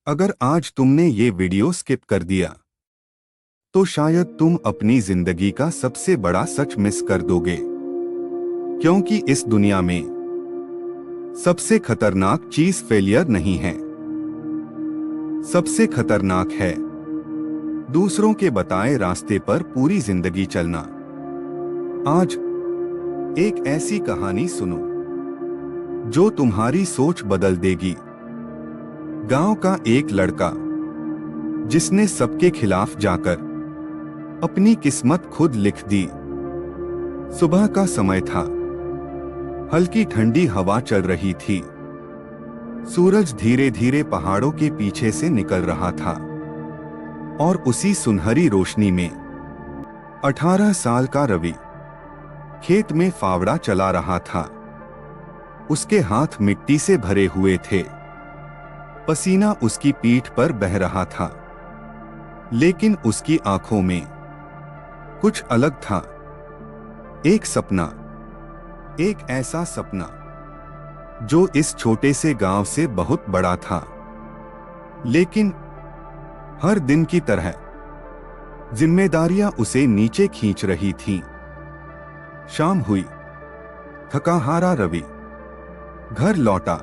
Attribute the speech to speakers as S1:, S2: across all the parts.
S1: अगर आज तुमने ये वीडियो स्किप कर दिया तो शायद तुम अपनी जिंदगी का सबसे बड़ा सच मिस कर दोगे, क्योंकि इस दुनिया में सबसे खतरनाक चीज फेलियर नहीं है। सबसे खतरनाक है दूसरों के बताए रास्ते पर पूरी जिंदगी चलना। आज एक ऐसी कहानी सुनो जो तुम्हारी सोच बदल देगी। गांव का एक लड़का जिसने सबके खिलाफ जाकर अपनी किस्मत खुद लिख दी। सुबह का समय था, हल्की ठंडी हवा चल रही थी। सूरज धीरे धीरे पहाड़ों के पीछे से निकल रहा था और उसी सुनहरी रोशनी में 18 साल का रवि खेत में फावड़ा चला रहा था। उसके हाथ मिट्टी से भरे हुए थे, पसीना उसकी पीठ पर बह रहा था, लेकिन उसकी आंखों में कुछ अलग था। एक सपना, एक ऐसा सपना जो इस छोटे से गांव से बहुत बड़ा था। लेकिन हर दिन की तरह जिम्मेदारियां उसे नीचे खींच रही थीं। शाम हुई, थका हारा रवि घर लौटा।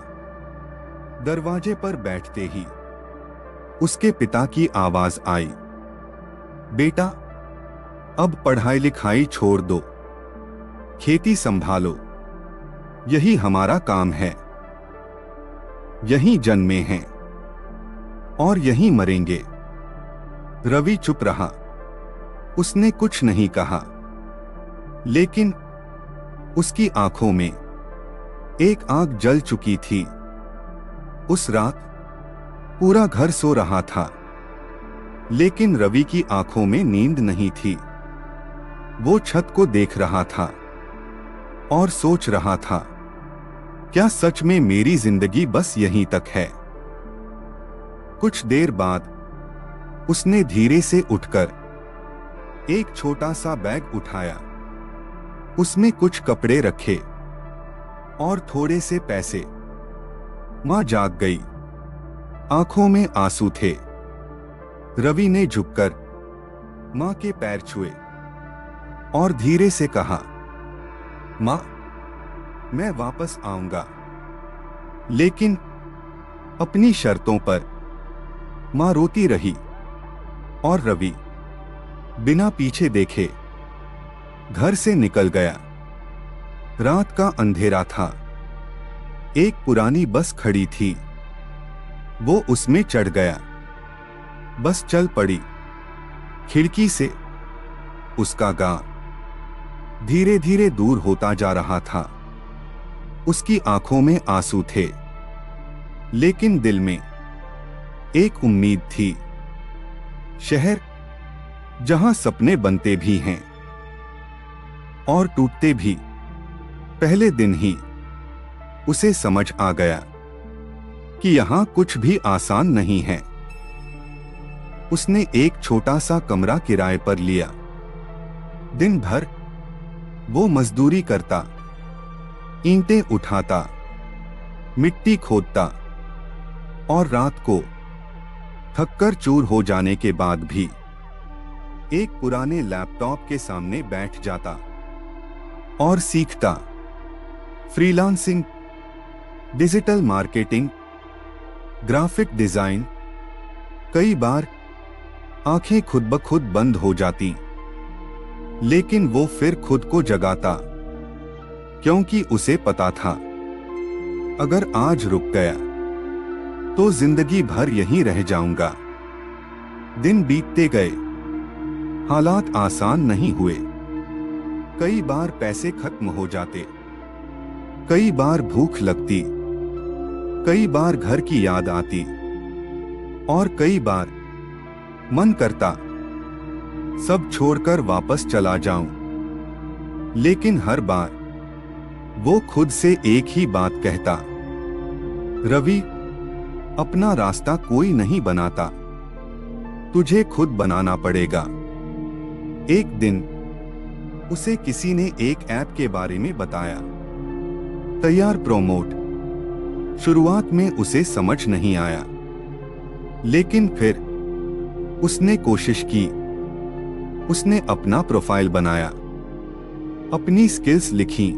S1: दरवाजे पर बैठते ही उसके पिता की आवाज आई, बेटा, अब पढ़ाई लिखाई छोड़ दो, खेती संभालो, यही हमारा काम है। यहीं जन्मे हैं और यहीं मरेंगे। रवि चुप रहा, उसने कुछ नहीं कहा, लेकिन उसकी आंखों में एक आग जल चुकी थी। उस रात पूरा घर सो रहा था, लेकिन रवि की आंखों में नींद नहीं थी। वो छत को देख रहा था और सोच रहा था, क्या सच में मेरी जिंदगी बस यहीं तक है? कुछ देर बाद उसने धीरे से उठकर एक छोटा सा बैग उठाया। उसमें कुछ कपड़े रखे और थोड़े से पैसे। मां जाग गई, आंखों में आंसू थे। रवि ने झुककर मां के पैर छुए और धीरे से कहा, मां, मैं वापस आऊंगा, लेकिन अपनी शर्तों पर। मां रोती रही और रवि बिना पीछे देखे घर से निकल गया। रात का अंधेरा था। एक पुरानी बस खड़ी थी, वो उसमें चढ़ गया। बस चल पड़ी। खिड़की से उसका गांव धीरे धीरे दूर होता जा रहा था। उसकी आंखों में आंसू थे, लेकिन दिल में एक उम्मीद थी। शहर जहां सपने बनते भी हैं और टूटते भी। पहले दिन ही उसे समझ आ गया कि यहां कुछ भी आसान नहीं है। उसने एक छोटा सा कमरा किराए पर लिया। दिन भर वो मजदूरी करता, ईंटें उठाता, मिट्टी खोदता और रात को थककर चूर हो जाने के बाद भी एक पुराने लैपटॉप के सामने बैठ जाता और सीखता। Freelancing, digital marketing, graphic design. कई बार आंखें खुद ब खुद बंद हो जाती, लेकिन वो फिर खुद को जगाता, क्योंकि उसे पता था, अगर आज रुक गया तो जिंदगी भर यहीं रह जाऊंगा। दिन बीतते गए, हालात आसान नहीं हुए। कई बार पैसे खत्म हो जाते, कई बार भूख लगती, कई बार घर की याद आती और कई बार मन करता सब छोड़कर वापस चला जाऊं। लेकिन हर बार वो खुद से एक ही बात कहता, रवि, अपना रास्ता कोई नहीं बनाता, तुझे खुद बनाना पड़ेगा। एक दिन उसे किसी ने एक ऐप के बारे में बताया, तैयार प्रोमोट। शुरुआत में उसे समझ नहीं आया, लेकिन फिर उसने कोशिश की। उसने अपना प्रोफाइल बनाया, अपनी स्किल्स लिखी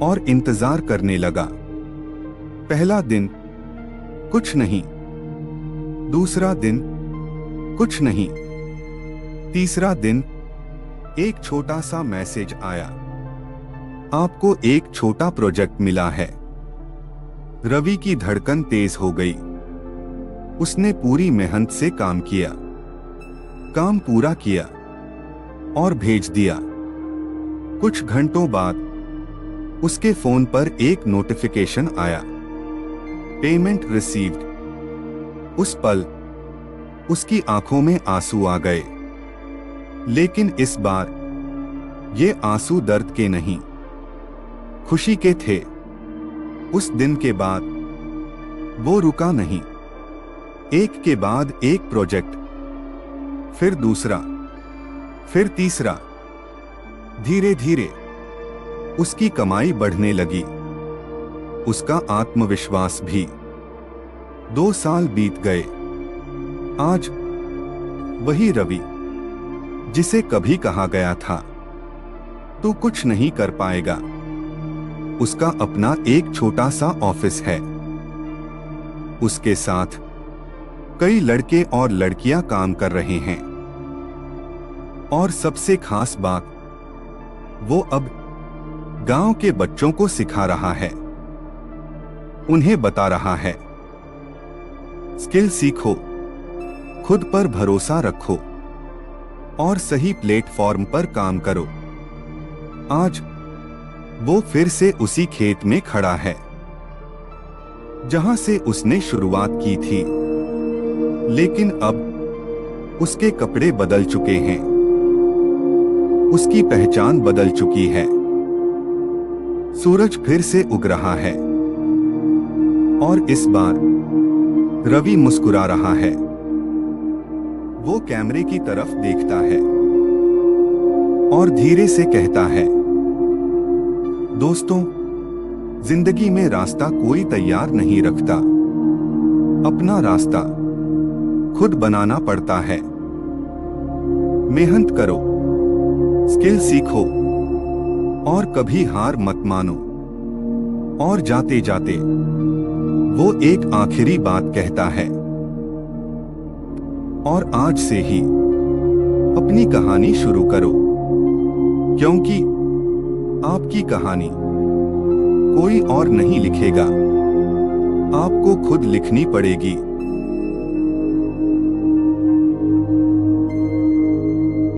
S1: और इंतजार करने लगा। पहला दिन कुछ नहीं, दूसरा दिन कुछ नहीं, तीसरा दिन एक छोटा सा मैसेज आया, आपको एक छोटा प्रोजेक्ट मिला है। रवि की धड़कन तेज हो गई। उसने पूरी मेहनत से काम किया, काम पूरा किया और भेज दिया। कुछ घंटों बाद उसके फोन पर एक नोटिफिकेशन आया, पेमेंट रिसीव्ड। उस पल उसकी आंखों में आंसू आ गए, लेकिन इस बार ये आंसू दर्द के नहीं, खुशी के थे। उस दिन के बाद वो रुका नहीं। एक के बाद एक प्रोजेक्ट, फिर दूसरा, फिर तीसरा। धीरे धीरे उसकी कमाई बढ़ने लगी, उसका आत्मविश्वास भी। 2 साल बीत गए। आज वही रवि जिसे कभी कहा गया था तू कुछ नहीं कर पाएगा, उसका अपना एक छोटा सा ऑफिस है। उसके साथ कई लड़के और लड़कियां काम कर रहे हैं। और सबसे खास बात, वो अब गांव के बच्चों को सिखा रहा है, उन्हें बता रहा है, स्किल सीखो, खुद पर भरोसा रखो और सही प्लेटफॉर्म पर काम करो। आज वो फिर से उसी खेत में खड़ा है जहां से उसने शुरुआत की थी, लेकिन अब उसके कपड़े बदल चुके हैं, उसकी पहचान बदल चुकी है। सूरज फिर से उग रहा है और इस बार रवि मुस्कुरा रहा है। वो कैमरे की तरफ देखता है और धीरे से कहता है, दोस्तों, जिंदगी में रास्ता कोई तैयार नहीं रखता, अपना रास्ता खुद बनाना पड़ता है। मेहनत करो, स्किल सीखो और कभी हार मत मानो। और जाते जाते वो एक आखिरी बात कहता है, और आज से ही अपनी कहानी शुरू करो, क्योंकि आपकी कहानी कोई और नहीं लिखेगा, आपको खुद लिखनी पड़ेगी।